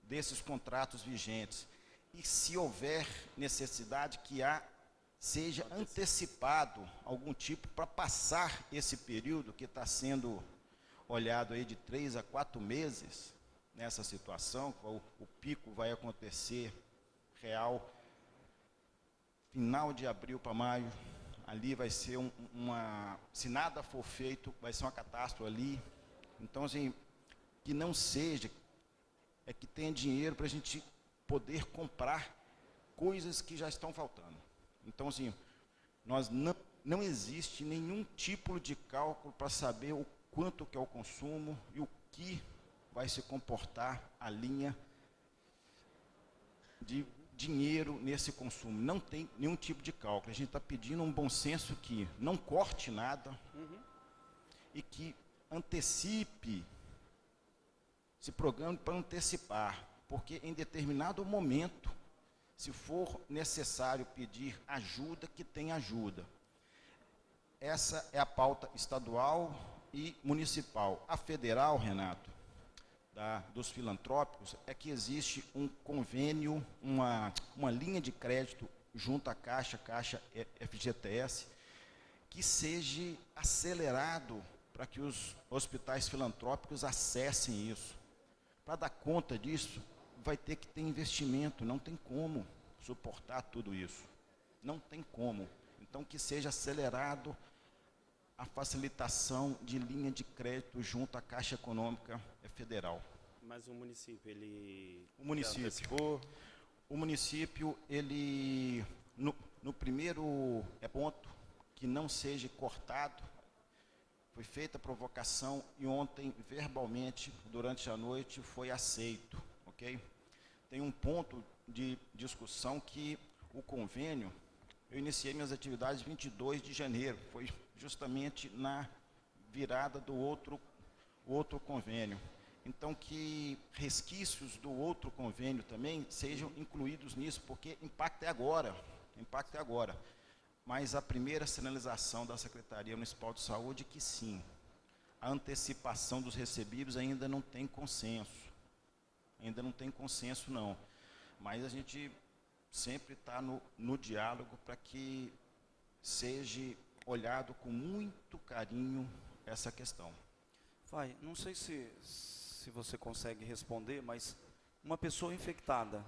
desses contratos vigentes. E, se houver necessidade, que seja antecipado algum tipo para passar esse período que está sendo olhado aí de 3 a 4 meses nessa situação. O pico vai acontecer real final de abril para maio. Ali vai ser se nada for feito, vai ser uma catástrofe ali. Então, assim, que não seja, que tenha dinheiro para a gente poder comprar coisas que já estão faltando. Então, assim, não existe nenhum tipo de cálculo para saber o quanto que é o consumo e o que vai se comportar a linha de dinheiro nesse consumo. Não tem nenhum tipo de cálculo. A gente está pedindo um bom senso que não corte nada e que antecipe, se programe para antecipar, porque em determinado momento, se for necessário pedir ajuda, que tem ajuda. Essa é a pauta estadual e municipal. A federal, Renato, dos filantrópicos, é que existe um convênio, uma linha de crédito junto à Caixa FGTS, que seja acelerado para que os hospitais filantrópicos acessem isso. Para dar conta disso, vai ter que ter investimento, não tem como suportar tudo isso. Não tem como. Então, que seja acelerado a facilitação de linha de crédito junto à Caixa Econômica Federal. Mas o município, ele... O município, ele, no primeiro ponto, que não seja cortado, foi feita a provocação e ontem, verbalmente, durante a noite, foi aceito, ok? Tem um ponto de discussão que o convênio, eu iniciei minhas atividades 22 de janeiro, foi justamente na virada do outro convênio. Então, que resquícios do outro convênio também sejam incluídos nisso, porque impacto é agora. Mas a primeira sinalização da Secretaria Municipal de Saúde é que sim, a antecipação dos recebíveis ainda não tem consenso. Não. Mas a gente sempre está no diálogo para que seja olhado com muito carinho essa questão. Vai, não sei se você consegue responder, mas uma pessoa infectada,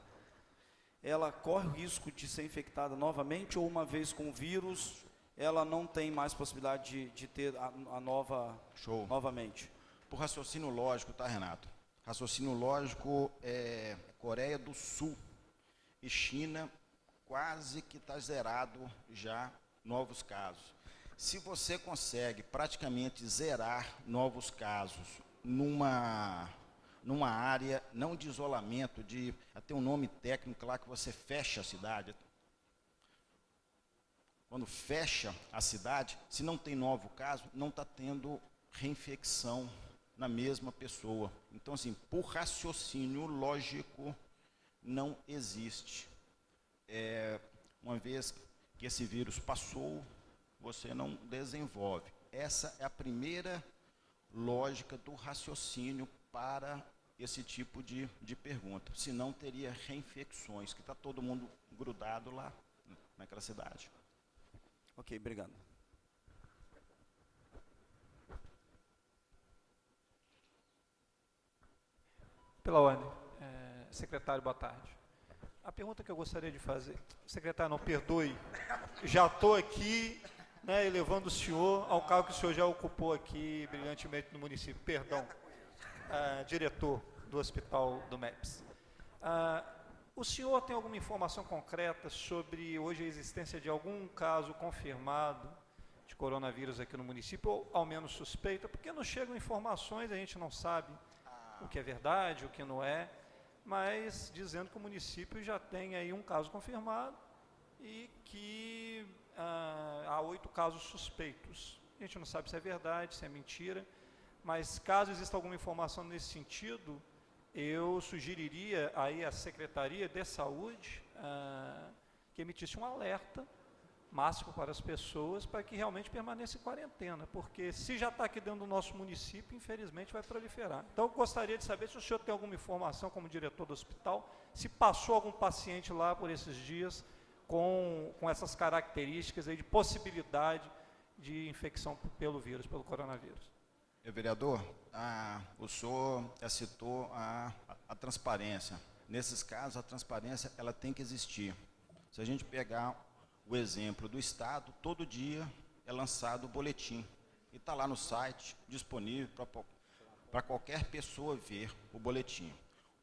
ela corre o risco de ser infectada novamente ou uma vez com o vírus, ela não tem mais possibilidade de ter a nova Show. novamente. Por raciocínio lógico, tá, Renato? Raciocínio lógico é Coreia do Sul e China quase que está zerado já novos casos. Se você consegue praticamente zerar novos casos numa área não de isolamento, tem um nome técnico lá que você fecha a cidade. Quando fecha a cidade, se não tem novo caso, não está tendo reinfecção na mesma pessoa. Então, assim, por raciocínio lógico, não existe. Uma vez que esse vírus passou, você não desenvolve. Essa é a primeira lógica do raciocínio para esse tipo de pergunta. Senão teria reinfecções, que está todo mundo grudado lá naquela cidade. Ok, obrigado. Pela ordem. Secretário, boa tarde. A pergunta que eu gostaria de fazer, secretário, não perdoe, já estou aqui, né, elevando o senhor ao cargo que o senhor já ocupou aqui brilhantemente no município. Perdão, diretor do hospital do MEPS. O senhor tem alguma informação concreta sobre hoje a existência de algum caso confirmado de coronavírus aqui no município, ou ao menos suspeita? Porque nos chegam informações, a gente não sabe o que é verdade, o que não é, mas dizendo que o município já tem aí um caso confirmado e que há 8 casos suspeitos. A gente não sabe se é verdade, se é mentira, mas caso exista alguma informação nesse sentido, eu sugeriria aí à Secretaria de Saúde que emitisse um alerta máximo para as pessoas para que realmente permaneça em quarentena, porque se já está aqui dentro do nosso município, infelizmente vai proliferar. Então eu gostaria de saber se o senhor tem alguma informação como diretor do hospital, se passou algum paciente lá por esses dias com essas características aí de possibilidade de infecção pelo vírus, pelo coronavírus. Vereador, o senhor citou a transparência. Nesses casos, a transparência ela tem que existir. Se a gente pegar o exemplo do Estado, todo dia é lançado o boletim. E está lá no site, disponível para qualquer pessoa ver o boletim.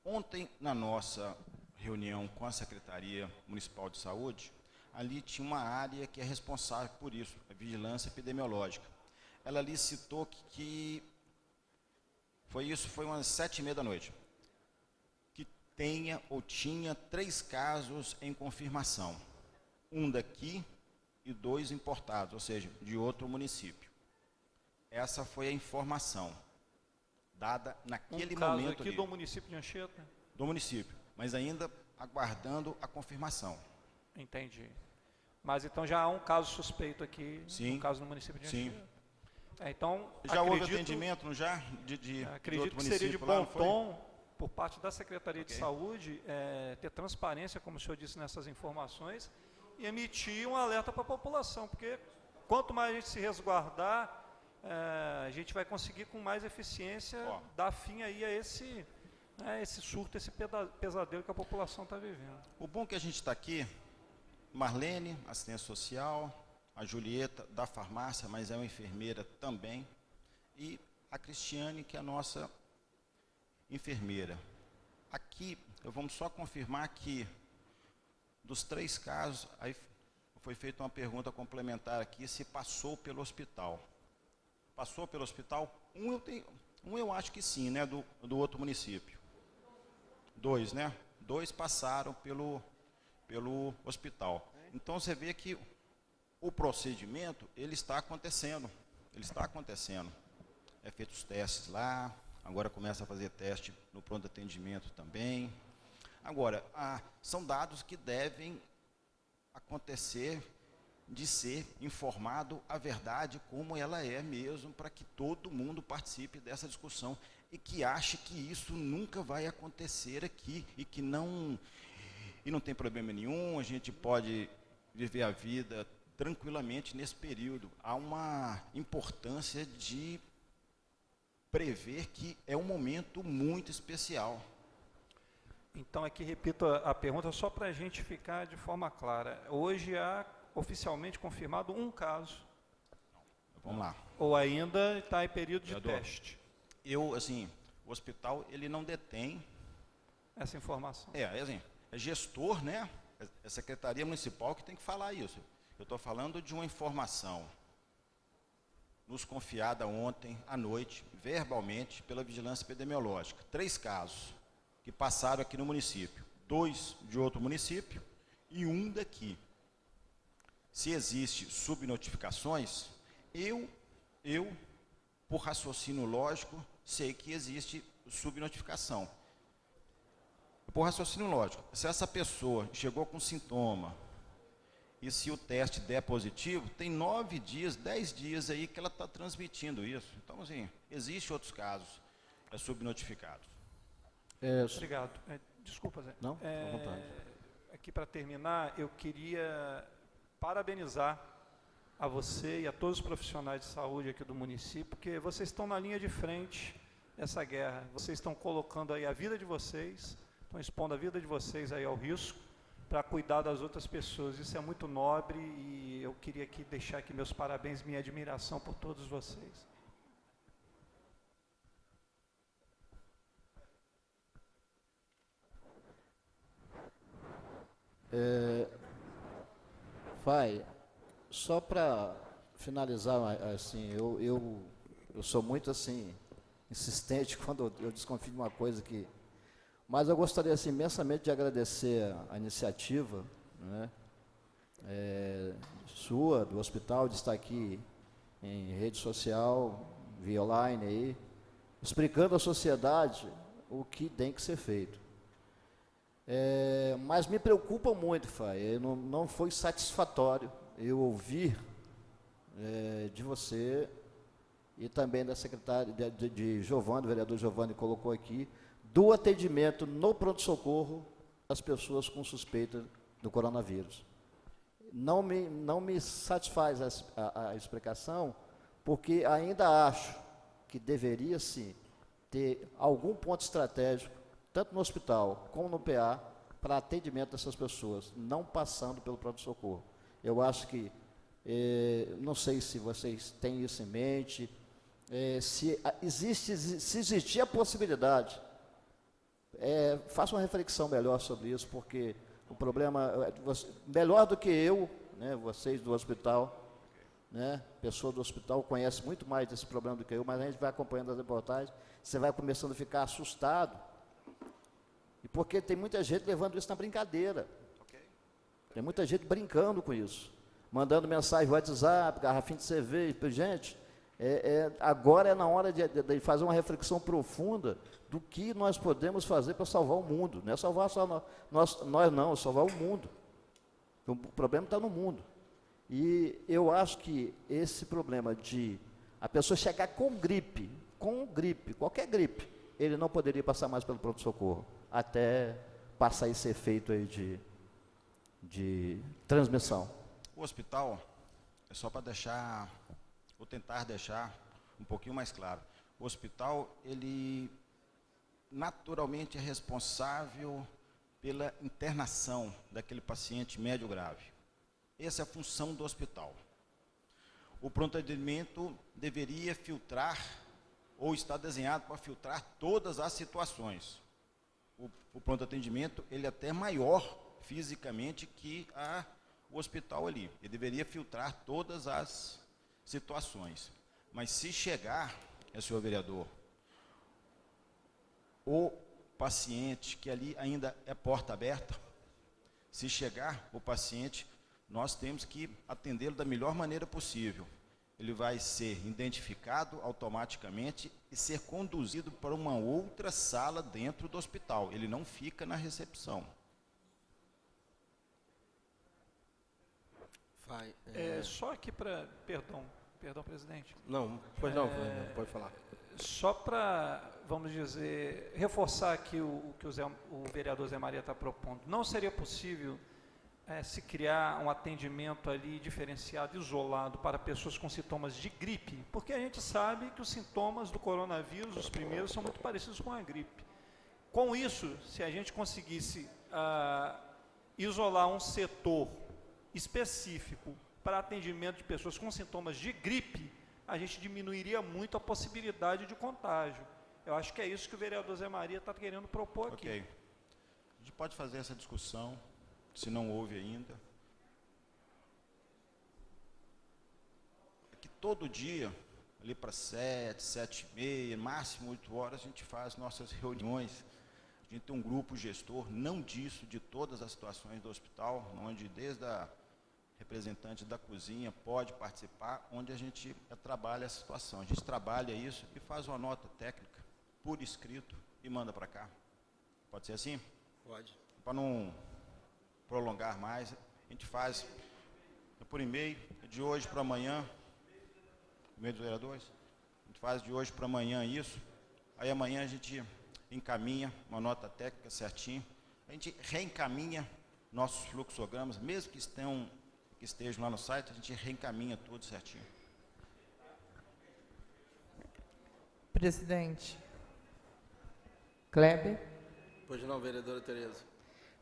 Ontem, na nossa reunião com a Secretaria Municipal de Saúde, ali tinha uma área que é responsável por isso, a vigilância epidemiológica. Ela ali citou que foi umas 7h30 da noite, que tenha ou tinha 3 casos em confirmação. Um daqui e 2 importados, ou seja, de outro município. Essa foi a informação dada naquele momento. Um caso aqui do município de Anchieta? Do município, mas ainda aguardando a confirmação. Entendi. Mas então já há um caso suspeito aqui, sim, um caso no município de Anchieta. Sim. Então, já houve atendimento, não já? Acredito que seria de bom tom, por parte da Secretaria de Saúde, ter transparência, como o senhor disse, nessas informações, e emitir um alerta para a população, porque quanto mais a gente se resguardar, a gente vai conseguir com mais eficiência dar fim aí a esse surto, esse pesadelo que a população está vivendo. O bom é que a gente está aqui, Marlene, assistência social, a Julieta, da farmácia, mas é uma enfermeira também, e a Cristiane, que é a nossa enfermeira. Aqui, vamos só confirmar que dos 3 casos, aí foi feita uma pergunta complementar aqui, se passou pelo hospital. Passou pelo hospital? Um eu acho que sim, né, do outro município. 2, né? 2 passaram pelo hospital. Então, você vê que o procedimento, ele está acontecendo. É feito os testes lá, agora começa a fazer teste no pronto atendimento também. Agora, são dados que devem acontecer de ser informado a verdade como ela é mesmo, para que todo mundo participe dessa discussão e que ache que isso nunca vai acontecer aqui e que não tem problema nenhum, a gente pode viver a vida tranquilamente nesse período. Há uma importância de prever que é um momento muito especial. Então, aqui repito a pergunta só para a gente ficar de forma clara. Hoje há oficialmente confirmado um caso. Vamos lá. Ou ainda está em período de Vereador, teste. O hospital, ele não detém essa informação. Assim, é gestor, né? É a Secretaria Municipal que tem que falar isso. Eu estou falando de uma informação nos confiada ontem à noite, verbalmente, pela Vigilância Epidemiológica. 3 casos que passaram aqui no município. 2 de outro município e 1 daqui. Se existe subnotificações, eu, por raciocínio lógico, sei que existe subnotificação. Por raciocínio lógico, se essa pessoa chegou com sintoma e se o teste der positivo, tem 9 dias, 10 dias aí que ela está transmitindo isso. Então, assim, existem outros casos subnotificados. Obrigado. Desculpa, Zé. Não, à vontade. Aqui para terminar, eu queria parabenizar a você e a todos os profissionais de saúde aqui do município, porque vocês estão na linha de frente dessa guerra. Vocês estão colocando aí a vida de vocês, estão expondo a vida de vocês aí ao risco para cuidar das outras pessoas. Isso é muito nobre e eu queria aqui deixar aqui meus parabéns, minha admiração por todos vocês. Só para finalizar, assim, eu sou muito assim insistente quando eu desconfio de uma coisa que... Mas eu gostaria assim, imensamente de agradecer a iniciativa, né, sua, do hospital, de estar aqui em rede social, via online, aí, explicando à sociedade o que tem que ser feito. Mas me preocupa muito, Fai, não foi satisfatório eu ouvir de você e também da secretária de Giovanni, o vereador Giovanni colocou aqui, do atendimento no pronto-socorro das pessoas com suspeita do coronavírus. Não me satisfaz a explicação, porque ainda acho que deveria, sim, ter algum ponto estratégico, tanto no hospital como no PA, para atendimento dessas pessoas, não passando pelo pronto-socorro. Eu acho que, não sei se vocês têm isso em mente, se existir a possibilidade, faça uma reflexão melhor sobre isso, porque o problema, melhor do que eu, né, vocês do hospital, né, pessoa do hospital conhece muito mais desse problema do que eu, mas a gente vai acompanhando as reportagens, você vai começando a ficar assustado, e porque tem muita gente levando isso na brincadeira, tem muita gente brincando com isso, mandando mensagem no WhatsApp, garrafinha de cerveja, gente, agora é na hora de fazer uma reflexão profunda do que nós podemos fazer para salvar o mundo. Não é salvar só nós não, é salvar o mundo. O problema está no mundo. E eu acho que esse problema de a pessoa chegar com gripe, qualquer gripe, ele não poderia passar mais pelo pronto-socorro, até passar esse efeito aí de transmissão. O hospital, é só para deixar, vou tentar deixar um pouquinho mais claro, o hospital, ele naturalmente é responsável pela internação daquele paciente médio grave. Essa é a função do hospital. O pronto atendimento deveria filtrar, ou está desenhado para filtrar todas as situações. O pronto atendimento, ele é até maior fisicamente que o hospital ali. Ele deveria filtrar todas as situações. Mas se chegar, senhor vereador, o paciente, que ali ainda é porta aberta, se chegar o paciente, nós temos que atendê-lo da melhor maneira possível. Ele vai ser identificado automaticamente e ser conduzido para uma outra sala dentro do hospital. Ele não fica na recepção. Só aqui para... Perdão, presidente. Não, pois não, pode falar. Só para, vamos dizer, reforçar aqui o que o vereador Zé Maria está propondo. Não seria possível se criar um atendimento ali diferenciado, isolado, para pessoas com sintomas de gripe? Porque a gente sabe que os sintomas do coronavírus, os primeiros, são muito parecidos com a gripe. Com isso, se a gente conseguisse isolar um setor específico para atendimento de pessoas com sintomas de gripe, a gente diminuiria muito a possibilidade de contágio. Eu acho que é isso que o vereador Zé Maria está querendo propor aqui. Ok. A gente pode fazer essa discussão, se não houve ainda. É que todo dia, ali para 7, 7h30, máximo 8 horas, a gente faz nossas reuniões. A gente tem um grupo gestor, não disso, de todas as situações do hospital, onde desde a representante da cozinha pode participar, onde a gente trabalha a situação. A gente trabalha isso e faz uma nota técnica, por escrito, e manda para cá. Pode ser assim? Pode. Para não prolongar mais, a gente faz por e-mail, de hoje para amanhã, e-mail dos vereadores, a gente faz de hoje para amanhã isso, aí amanhã a gente encaminha uma nota técnica certinho, a gente reencaminha nossos fluxogramas, mesmo que estejam lá no site, a gente reencaminha tudo certinho. Presidente. Kleber. Pois não, vereadora Tereza.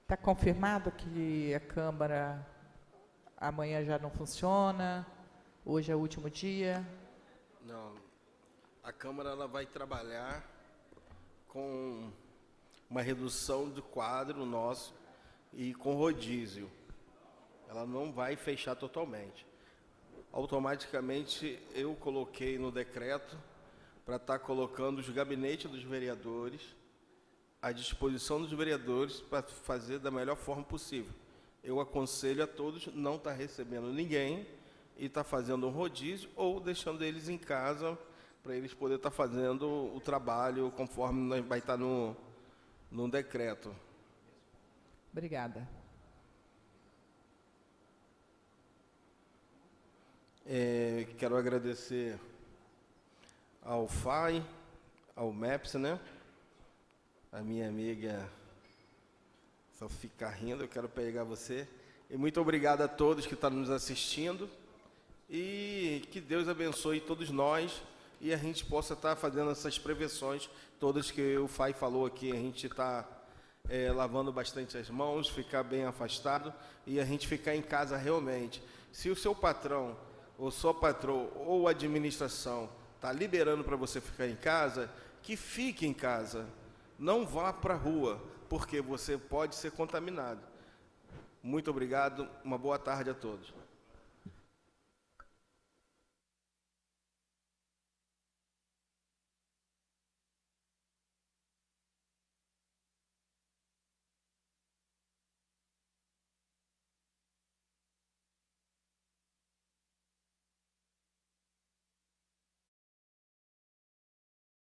Está confirmado que a Câmara amanhã já não funciona? Hoje é o último dia? Não. A Câmara ela vai trabalhar com uma redução do quadro nosso e com rodízio. Ela não vai fechar totalmente. Automaticamente eu coloquei no decreto para estar colocando os gabinetes dos vereadores à disposição dos vereadores para fazer da melhor forma possível. Eu aconselho a todos não estar recebendo ninguém e estar fazendo um rodízio ou deixando eles em casa para eles poderem estar fazendo o trabalho conforme vai estar no decreto. Obrigada. Quero agradecer ao FAI, ao MEPS, né? A minha amiga, só ficar rindo, eu quero pegar você. E muito obrigado a todos que estão nos assistindo. E que Deus abençoe todos nós e a gente possa estar fazendo essas prevenções todas que o FAI falou aqui. A gente está lavando bastante as mãos, ficar bem afastado e a gente ficar em casa realmente. Se o seu patrão, ou sua patroa, ou a administração está liberando para você ficar em casa, que fique em casa. Não vá para a rua, porque você pode ser contaminado. Muito obrigado, uma boa tarde a todos.